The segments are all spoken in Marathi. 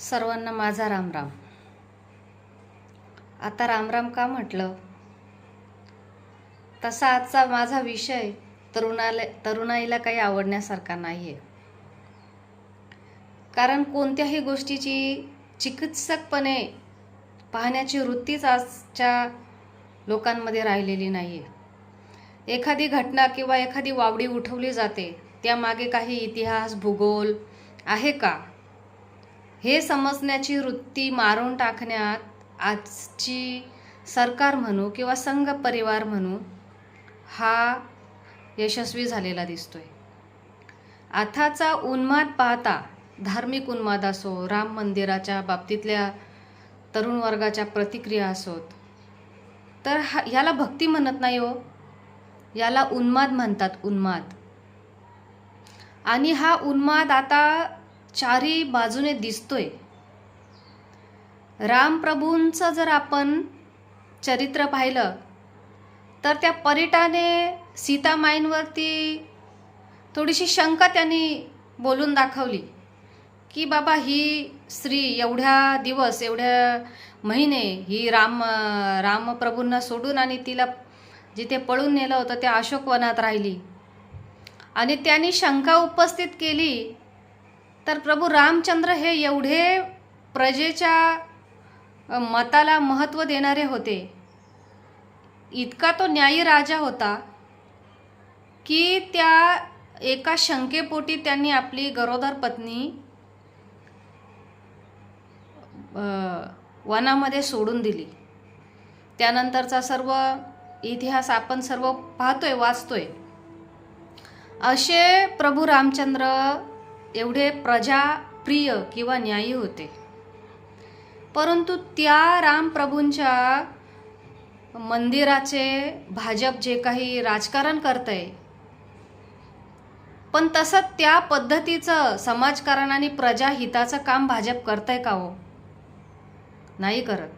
सर्वांना माझा रामराम. आता रामराम का म्हटलं, तसा आजचा माझा विषय तरुणाईला काही आवडण्यासारखा नाही आहे. कारण कोणत्याही गोष्टीची चिकित्सकपणे पाहण्याची वृत्तीच आजच्या लोकांमध्ये राहिलेली नाही आहे. एखादी घटना किंवा एखादी वावडी उठवली जाते, त्यामागे काही इतिहास भूगोल आहे का, हे समजण्याची वृत्ती मारून टाकण्यात आजची सरकार म्हणू किंवा संघ परिवार म्हणू हा यशस्वी झालेला दिसतोय. आताचा उन्माद पाहता, धार्मिक उन्माद असो, राम मंदिराच्या बाबतीतल्या तरुण वर्गाच्या प्रतिक्रिया असोत, तर याला भक्ती म्हणत नाही हो, याला उन्माद म्हणतात, उन्माद. आणि हा उन्माद आता चारी बाजूने दिसतोय. रामप्रभूंचं जर आपण चरित्र पाहिलं तर त्या परिटाने सीतामाईंवरती थोडीशी शंका त्यांनी बोलून दाखवली की बाबा ही स्त्री एवढ्या दिवस एवढ्या महिने ही रामप्रभूंना सोडून आणि तिला जिथे पळून नेलं होतं त्या अशोकवनात राहिली. आणि त्यांनी शंका उपस्थित केली तर प्रभू रामचंद्र हे एवढे प्रजेच्या मताला महत्त्व देणारे होते, इतका तो न्यायी राजा होता की त्या एका शंकेपोटी त्यांनी आपली गरोदर पत्नी वनामध्ये सोडून दिली. त्यानंतरचा सर्व इतिहास आपण सर्व पाहतोय, वाचतोय. असे प्रभू रामचंद्र एवढे प्रजाप्रिय किंवा न्यायी होते. परंतु त्या रामप्रभूंच्या मंदिराचे भाजप जे काही राजकारण करतंय, पण तसं त्या पद्धतीचं समाजकारण आणि प्रजाहिताचं काम भाजप करतंय का हो? नाही करत.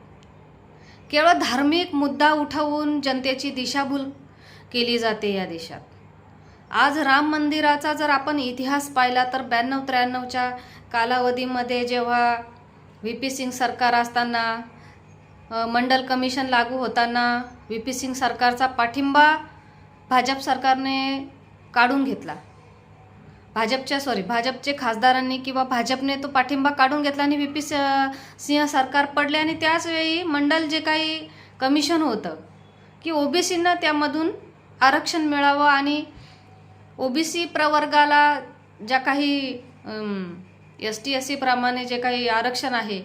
केवळ धार्मिक मुद्दा उठवून जनतेची दिशाभूल केली जाते या देशात. आज राम मंदिराचा जर आपण इतिहास पाहिला तर 92-93च्या कालावधीमध्ये जेव्हा VP सिंग सरकार असताना, मंडल कमिशन लागू होताना VP सिंग सरकारचा भाजप सरकारने काढून घेतला. भाजपचे खासदारांनी किंवा भाजपने तो पाठिंबा काढून घेतला आणि VP सिंह सरकार पडले. आणि त्याच वेळी मंडल जे काही कमिशन होतं की OBCंना त्यामधून आरक्षण मिळावं आणि OBC प्रवर्गाला ज्या काही ST SC प्रमाणे जे काही आरक्षण आहे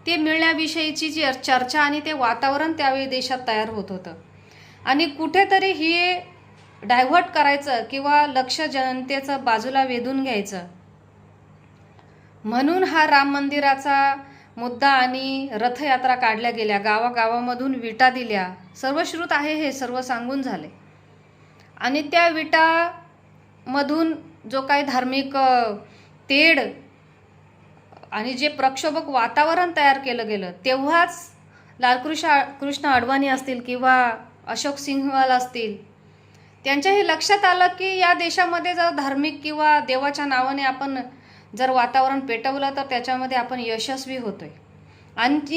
ते मिळण्याविषयीची जी चर्चा आणि ते वातावरण त्यावेळी देशात तयार होत होतं. आणि कुठेतरी ही डायव्हर्ट करायचं किंवा लक्ष जनतेचं बाजूला वेधून घ्यायचं म्हणून हा राम मंदिराचा मुद्दा आणि रथयात्रा काढल्या गेल्या, गावागावामधून विटा दिल्या. सर्वश्रुत आहे, हे सर्व सांगून झाले. आणि त्या विटामधून जो काही धार्मिक तेढ आणि जे प्रक्षोभक वातावरण तयार केलं गेलं, तेव्हाच लालकृष्ण अडवाणी असतील किंवा अशोक सिंघवाल असतील, त्यांच्या हे लक्षात आलं की या देशामध्ये जर धार्मिक किंवा देवाच्या नावाने आपण जर वातावरण पेटवलं तर त्याच्यामध्ये आपण यशस्वी होतोय.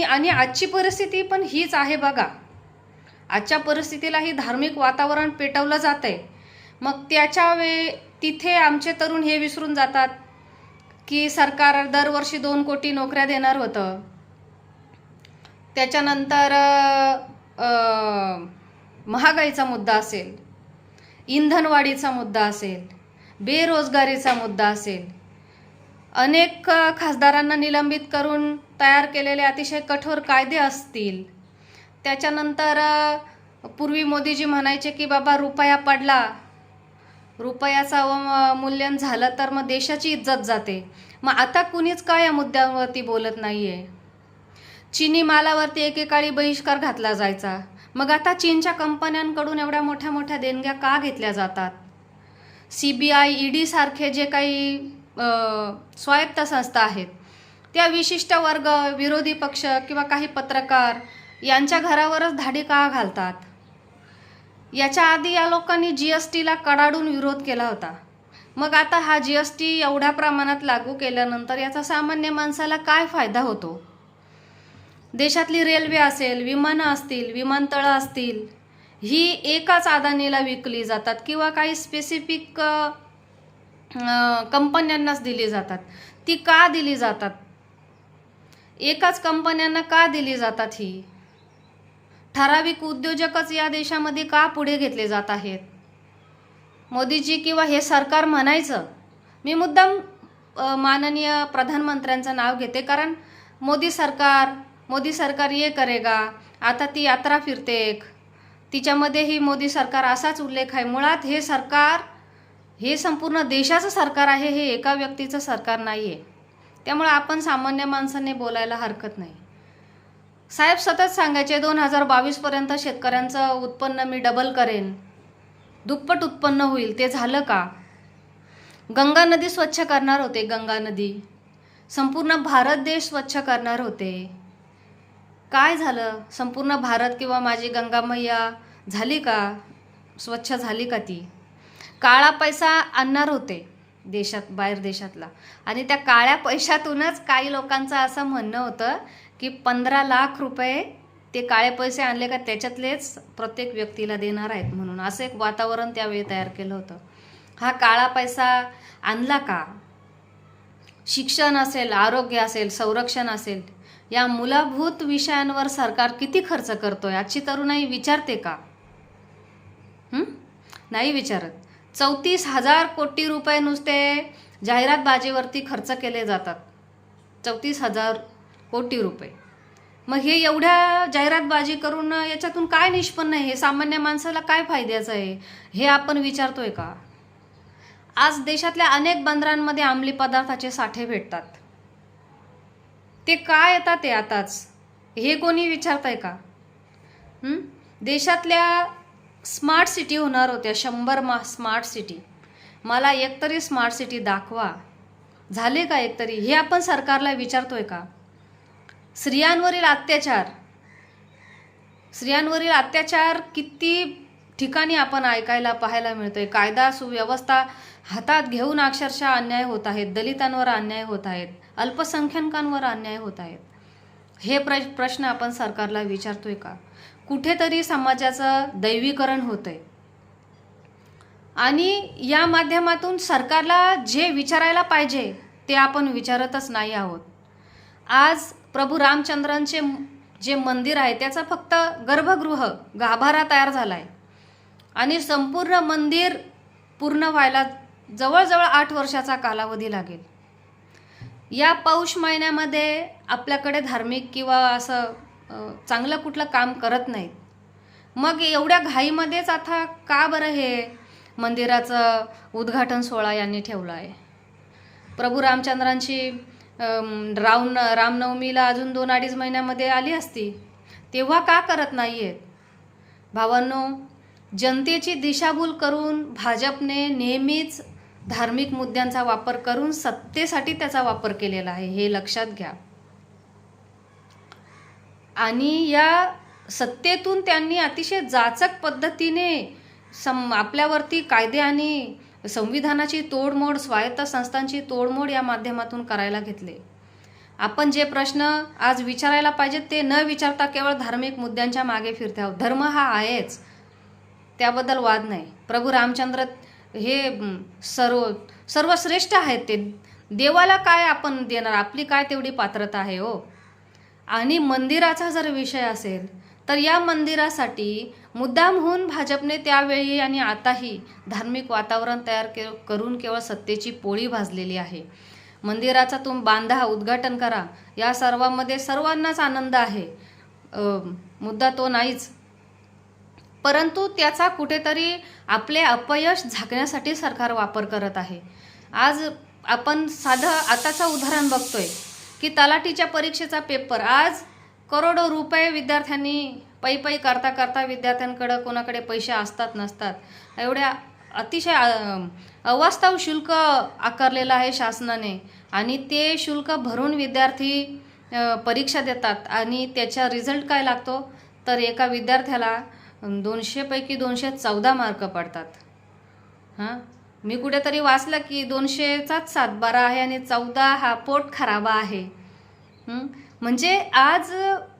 आणि आजची परिस्थिती पण हीच आहे बघा. आजच्या परिस्थितीलाही धार्मिक वातावरण पेटवलं जातंय. मग तिथे आमचे तरुण हे विसरून जातात की सरकार दरवर्षी 2 कोटी नोकऱ्या देणार होतं. त्याच्यानंतर महागाईचा मुद्दा असेल, इंधनवाढीचा मुद्दा असेल, बेरोजगारीचा मुद्दा असेल, अनेक खासदारांना निलंबित करून तयार केलेले अतिशय कठोर कायदे असतील. त्याच्यानंतर पूर्वी मोदीजी म्हणायचे की बाबा रुपया पडला, रुपयाचं अवमूल्यन झालं तर मग देशाची इज्जत जाते. मग आता कुणीच का या मुद्द्यावरती बोलत नाही आहे. चीनी मालावरती एकेकाळी बहिष्कार घातला जायचा, मग आता चीनच्या कंपन्यांकडून एवढ्या मोठ्या मोठ्या देणग्या का घेतल्या जातात? CBI ED सारखे जे काही स्वायत्त संस्था आहेत त्या विशिष्ट वर्ग, विरोधी पक्ष किंवा काही पत्रकार यांच्या घरावरच धाडी का घालतात? याच्या आधी या लोकांनी GSTला कडाडून विरोध केला होता. मग आता हा GST एवढ्या प्रमाणात लागू केल्यानंतर याचा सामान्य माणसाला काय फायदा होतो? देशातली रेल्वे असेल, विमानं असतील, विमानतळं असतील, ही एकाच अदानीला विकली जातात किंवा काही स्पेसिफिक कंपन्यांनाच दिली जातात. ती का दिली जातात? एकाच कंपन्यांना का दिली जातात? ही ठराविक उद्योजकच या देशामध्ये का पुढे घेतले जात आहेत? मोदीजी किंवा हे सरकार म्हणायचं, मी मुद्दाम माननीय प्रधानमंत्र्यांचं नाव घेते, कारण मोदी सरकार ये करेगा, आता ती यात्रा फिरते एक, तिच्यामध्येही मोदी सरकार असाच उल्लेख आहे. मुळात हे सरकार हे संपूर्ण देशाचं सरकार आहे, हे एका व्यक्तीचं सरकार नाही आहे. त्यामुळे आपण सामान्य माणसाने बोलायला हरकत नाही. साहेब सतत सांगायचे 2022पर्यंत शेतकऱ्यांचं उत्पन्न मी डबल करेन, दुप्पट उत्पन्न होईल. ते झालं का? गंगा नदी स्वच्छ करणार होते, गंगा नदी संपूर्ण भारत देश स्वच्छ करणार होते. काय झालं? संपूर्ण भारत किंवा माझी गंगा मैया झाली का? स्वच्छ झाली का ती? काळा पैसा आणणार होते देशात, बाहेर देशातला, आणि त्या काळ्या पैशातूनच काही लोकांचं असं म्हणणं होतं की 15 लाख रुपये ते काळे पैसे आणले का त्याच्यातलेच प्रत्येक व्यक्तीला देणार आहेत म्हणून, असं एक वातावरण त्यावेळी तयार केलं होतं. हा काळा पैसा आणला का? शिक्षण असेल, आरोग्य असेल, संरक्षण असेल, या मूलभूत विषयांवर सरकार किती खर्च करतोय आजची तरुणाई विचारते का? नाही विचारत. 34,000 कोटी रुपये नुसते जाहिरातबाजीवरती खर्च केले जातात. 34,000 कोटी रुपये. मग हे एवढ्या जाहिरातबाजी करून याच्यातून काय निष्पन्न आहे? हे सामान्य माणसाला काय फायद्याचं आहे हे आपण विचारतोय का? आज देशातल्या अनेक बंदरांमध्ये अंमली पदार्थाचे साठे भेटतात. ते काय येतात ते आताच, हे कोणी विचारतंय का? देशातल्या स्मार्ट सिटी होणार होत्या, 100 स्मार्ट सिटी. मला एकतरी स्मार्ट सिटी दाखवा. झाले का एकतरी? हे आपण सरकारला विचारतोय का? स्त्रियांवरील अत्याचार किती ठिकाणी आपण ऐकायला पाहायला मिळतोय. कायदा सुव्यवस्था हातात घेऊन अक्षरशः अन्याय होत आहेत. दलितांवर अन्याय होत आहेत, अल्पसंख्याकांवर अन्याय होत आहेत. हे प्रश्न आपण सरकारला विचारतोय का? कुठेतरी समाजाचं दैवीकरण होतंय आणि या माध्यमातून सरकारला जे विचारायला पाहिजे ते आपण विचारतच नाही आहोत. आज प्रभू रामचंद्रांचे जे मंदिर आहे त्याचा फक्त गर्भगृह, गाभारा तयार झालाय आणि संपूर्ण मंदिर पूर्ण व्हायला जवळजवळ 8 वर्षाचा कालावधी लागेल. या पौष महिन्यामध्ये आपल्याकडे धार्मिक किंवा असं चांगलं कुठलं काम करत नाहीत. मग एवढ्या घाईमध्येच आता का बरं हे मंदिराचं उद्घाटन सोहळा यांनी ठेवला आहे? प्रभू रामचंद्रांची रामनवमीला अजून 2-2.5 महिन्यामध्ये आली असती, तेव्हा का करत नाही आहेत? भावांनो, जनतेची दिशाभूल करून भाजपने नेहमीच धार्मिक मुद्द्यांचा वापर करून सत्तेसाठी त्याचा वापर केलेला आहे, हे लक्षात घ्या. आणि या सत्तेतून त्यांनी अतिशय जाचक पद्धतीने आपल्यावरती कायदे आणि संविधानाची तोडमोड, स्वायत्त संस्थांची तोडमोड या माध्यमातून करायला घेतले. आपण जे प्रश्न आज विचारायला पाहिजेत ते न विचारता केवळ धार्मिक मुद्द्यांच्या मागे फिरते आहोत. धर्म हा आहेच, त्याबद्दल वाद नाही. प्रभू रामचंद्र हे सर्वश्रेष्ठ आहेत. ते देवाला काय आपण देणार? आपली काय तेवढी पात्रता आहे हो? आणि मंदिराचा जर विषय असेल तर या मंदिरासाठी मुद्दामहून भाजपने त्यावेळी आणि आताही धार्मिक वातावरण तयार करून केवळ सत्तेची पोळी भाजलेली आहे. मंदिराचा तुम्ही बांधा, उद्घाटन करा, या सर्वांमध्ये सर्वांनाच आनंद आहे, मुद्दा तो नाहीच. परंतु त्याचा कुठेतरी आपले अपयश झाकण्यासाठी सरकार वापर करत आहे. आज आपण साधं आताचं उदाहरण बघतोय की तलाठीच्या परीक्षेचा पेपर, आज करोडो रुपये विद्यार्थ्यांनी पै करता करता विद्यार्थ्यांकडे कोणाकडे पैसे असतात नसतात, एवढ्या अतिशय अवास्तव शुल्क आकारलेलं आहे शासनाने आणि ते शुल्क भरून विद्यार्थी परीक्षा देतात आणि त्याचा रिझल्ट काय लागतो तर एका विद्यार्थ्याला 200 पैकी 214 मार्क पडतात. मी कुठेतरी वाचलं की 200चाच सातबारा आहे आणि 14 हा पोट खराबा आहे. म्हणजे आज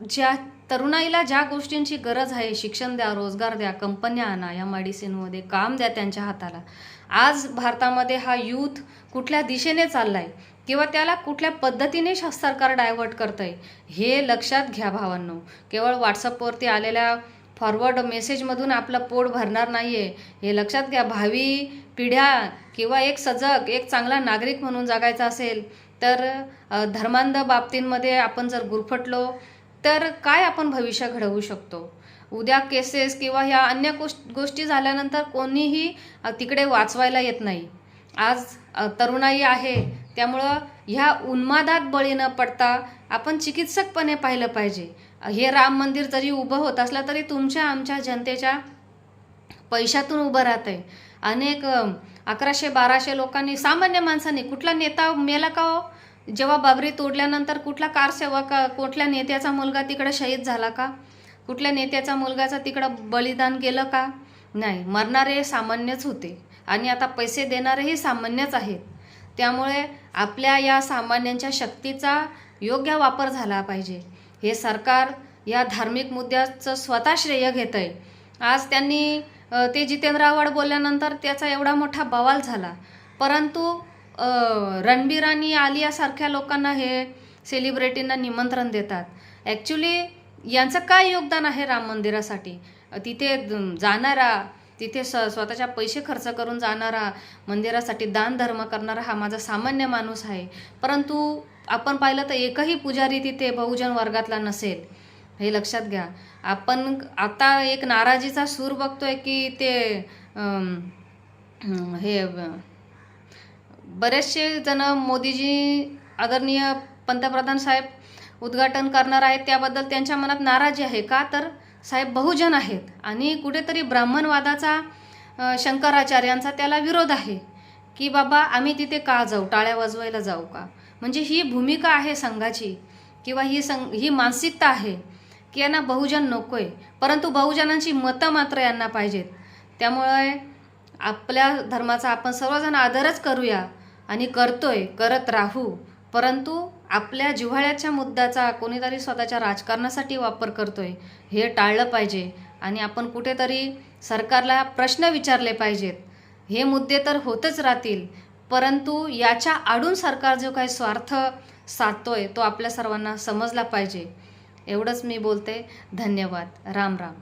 ज्या तरुणाईला ज्या गोष्टींची गरज आहे, शिक्षण द्या, रोजगार द्या, कंपन्या आणा, या मेडिसिनमध्ये काम द्या त्यांच्या हाताला. आज भारतामध्ये हा यूथ कुठल्या दिशेने चालला आहे किंवा त्याला कुठल्या पद्धतीने सरकार डायव्हर्ट करतं आहे हे लक्षात घ्या भावांनो. केवळ व्हॉट्सअपवरती आलेल्या फॉरवर्ड मेसेजमधून आपलं पोट भरणार नाही आहे हे लक्षात घ्या. भावी पिढ्या किंवा एक सजग, एक चांगला नागरिक म्हणून जगायचा असेल तर धर्मांध बाबतींमध्ये आपण जर गुरफटलो तर काय आपण भविष्य घडवू शकतो. उद्या केसेस किंवा ह्या अन्य गोष्टी झाल्यानंतर कोणीही तिकडे वाचवायला येत नाही. आज तरुणाई आहे त्यामुळं ह्या उन्मादात बळी न पडता आपण चिकित्सकपणे पाहिलं पाहिजे. हे राम मंदिर जरी उभं होत असलं तरी तुमच्या आमच्या जनतेच्या पैशातून उभं राहत आहे. अनेक 1100-1200 लोकांनी, सामान्य माणसांनी, कुठला नेता मेला का हो? जेव्हा बाबरी तोडल्यानंतर कुठला कारसेवक, कुठल्या नेत्याचा मुलगा तिकडं शहीद झाला का? कुठल्या नेत्याचा मुलगाचा तिकडं बलिदान गेलं का? नाही, मरणारे सामान्यच होते आणि आता पैसे देणारेही सामान्यच आहेत. त्यामुळे आपल्या या सामान्यांच्या शक्तीचा योग्य वापर झाला पाहिजे. हे सरकार या धार्मिक मुद्द्याचं स्वतः श्रेय घेत आहे. आज त्यांनी ते जितेंद्र आव्हाड बोलल्यानंतर त्याचा एवढा मोठा बवाल झाला, परंतु रणबीर आणि आलियासारख्या लोकांना हे सेलिब्रिटींना निमंत्रण देतात. ॲक्च्युली यांचं काय योगदान आहे राम मंदिरासाठी? तिथे जाणारा, तिथे स्वतःच्या पैसे खर्च करून जाणारा, मंदिरासाठी दानधर्म करणारा हा माझा सामान्य माणूस आहे. परंतु आपण पाहिलं तर एकही पुजारी तिथे बहुजन वर्गातला नसेल, हे लक्षात घ्या. आपण आता एक नाराजीचा सूर बघतोय की ते हे बरेचसे जण मोदीजी, आदरणीय पंतप्रधान साहेब उद्घाटन करणार आहेत त्याबद्दल त्यांच्या मनात नाराजी आहे. का तर साहेब बहुजन आहेत आणि कुठेतरी ब्राह्मणवादाचा, शंकराचार्यांचा त्याला विरोध आहे की बाबा आम्ही तिथे का जाऊ, टाळ्या वाजवायला जाऊ का? म्हणजे ही भूमिका आहे संघाची किंवा ही मानसिकता आहे की यांना बहुजन नको आहे, परंतु बहुजनांची मतं मात्र यांना पाहिजेत. त्यामुळे आपल्या धर्माचा आपण सर्वजण आदरच करूया आणि करत राहू. परंतु आपल्या जिव्हाळ्याच्या मुद्द्याचा कोणीतरी स्वतःच्या राजकारणासाठी वापर करतोय हे टाळलं पाहिजे आणि आपण कुठेतरी सरकारला प्रश्न विचारले पाहिजेत. हे मुद्दे तर होतच राहतील, परंतु याच्या आडून सरकार जो काही स्वार्थ साधतोय तो आपल्या सर्वांना समजला पाहिजे. एवढंच मी बोलते. धन्यवाद. राम राम.